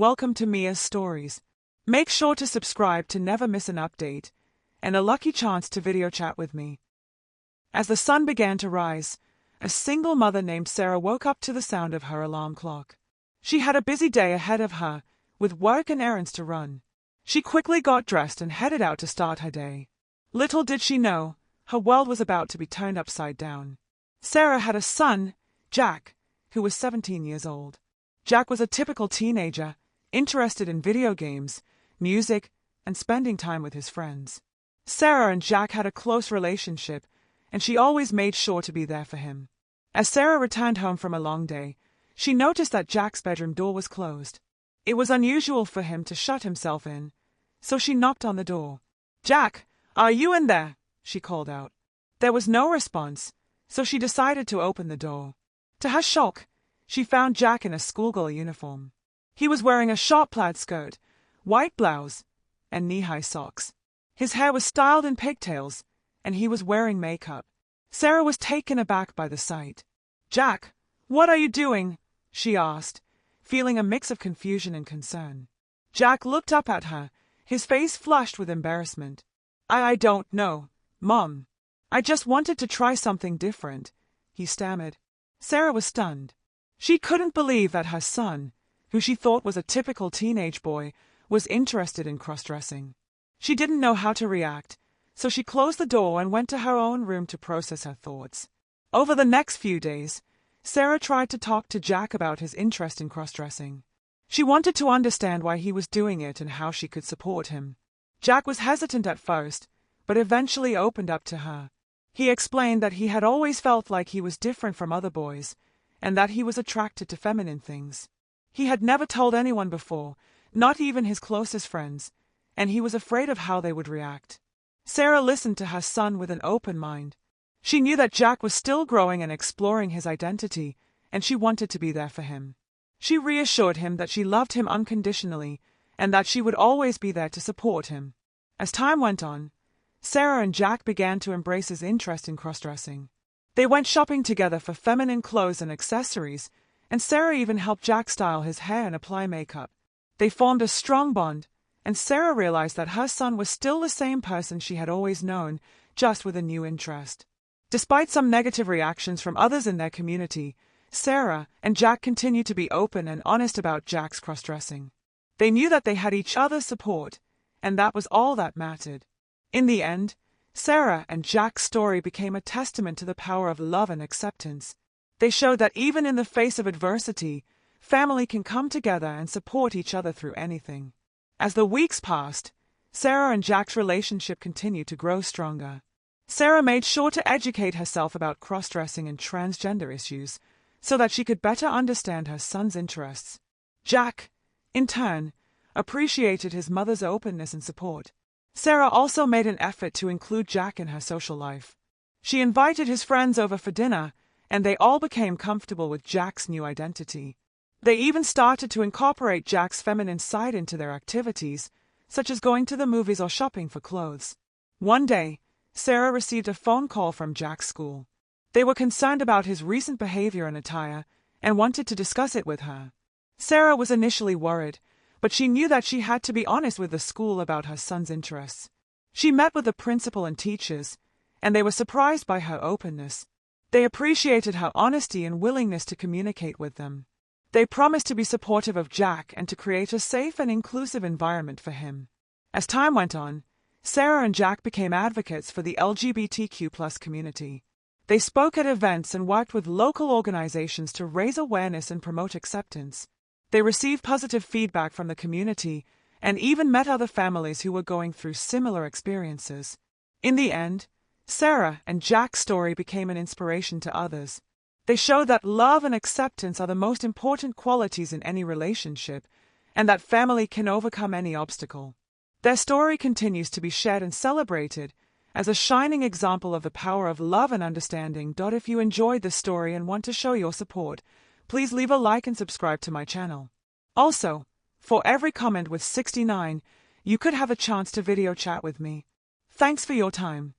welcome to Mia's Stories. Make sure to subscribe to never miss an update, and a lucky chance to video chat with me. As the sun began to rise, a single mother named Sarah woke up to the sound of her alarm clock. She had a busy day ahead of her, with work and errands to run. She quickly got dressed and headed out to start her day. Little did she know, her world was about to be turned upside down. Sarah had a son, Jack, who was 17 years old. Jack was a typical teenager, interested in video games, music, and spending time with his friends. Sarah and Jack had a close relationship, and she always made sure to be there for him. As Sarah returned home from a long day, she noticed that Jack's bedroom door was closed. It was unusual for him to shut himself in, so she knocked on the door. "Jack, are you in there?" she called out. There was no response, so she decided to open the door. To her shock, she found Jack in a schoolgirl uniform. He was wearing a short-plaid skirt, white blouse, and knee-high socks. His hair was styled in pigtails, and he was wearing makeup. Sarah was taken aback by the sight. "Jack, what are you doing?" she asked, feeling a mix of confusion and concern. Jack looked up at her, his face flushed with embarrassment. I don't know, Mom. I just wanted to try something different," he stammered. Sarah was stunned. She couldn't believe that her son, who she thought was a typical teenage boy, was interested in cross-dressing. She didn't know how to react, so she closed the door and went to her own room to process her thoughts. Over the next few days, Sarah tried to talk to Jack about his interest in cross-dressing. She wanted to understand why he was doing it and how she could support him. Jack was hesitant at first, but eventually opened up to her. He explained that he had always felt like he was different from other boys, and that he was attracted to feminine things. He had never told anyone before, not even his closest friends, and he was afraid of how they would react. Sarah listened to her son with an open mind. She knew that Jack was still growing and exploring his identity, and she wanted to be there for him. She reassured him that she loved him unconditionally, and that she would always be there to support him. As time went on, Sarah and Jack began to embrace his interest in cross-dressing. They went shopping together for feminine clothes and accessories, and Sarah even helped Jack style his hair and apply makeup. They formed a strong bond, and Sarah realized that her son was still the same person she had always known, just with a new interest. Despite some negative reactions from others in their community, Sarah and Jack continued to be open and honest about Jack's cross-dressing. They knew that they had each other's support, and that was all that mattered. In the end, Sarah and Jack's story became a testament to the power of love and acceptance. They showed that even in the face of adversity, family can come together and support each other through anything. As the weeks passed, Sarah and Jack's relationship continued to grow stronger. Sarah made sure to educate herself about cross-dressing and transgender issues so that she could better understand her son's interests. Jack, in turn, appreciated his mother's openness and support. Sarah also made an effort to include Jack in her social life. She invited his friends over for dinner, and they all became comfortable with Jack's new identity. They even started to incorporate Jack's feminine side into their activities, such as going to the movies or shopping for clothes. One day, Sarah received a phone call from Jack's school. They were concerned about his recent behavior and attire, and wanted to discuss it with her. Sarah was initially worried, but she knew that she had to be honest with the school about her son's interests. She met with the principal and teachers, and they were surprised by her openness. They appreciated her honesty and willingness to communicate with them. They promised to be supportive of Jack and to create a safe and inclusive environment for him. As time went on, Sarah and Jack became advocates for the LGBTQ+ community. They spoke at events and worked with local organizations to raise awareness and promote acceptance. They received positive feedback from the community and even met other families who were going through similar experiences. In the end, Sarah and Jack's story became an inspiration to others. They showed that love and acceptance are the most important qualities in any relationship, and that family can overcome any obstacle. Their story continues to be shared and celebrated as a shining example of the power of love and understanding. If you enjoyed this story and want to show your support, please leave a like and subscribe to my channel. Also, for every comment with 69, you could have a chance to video chat with me. Thanks for your time.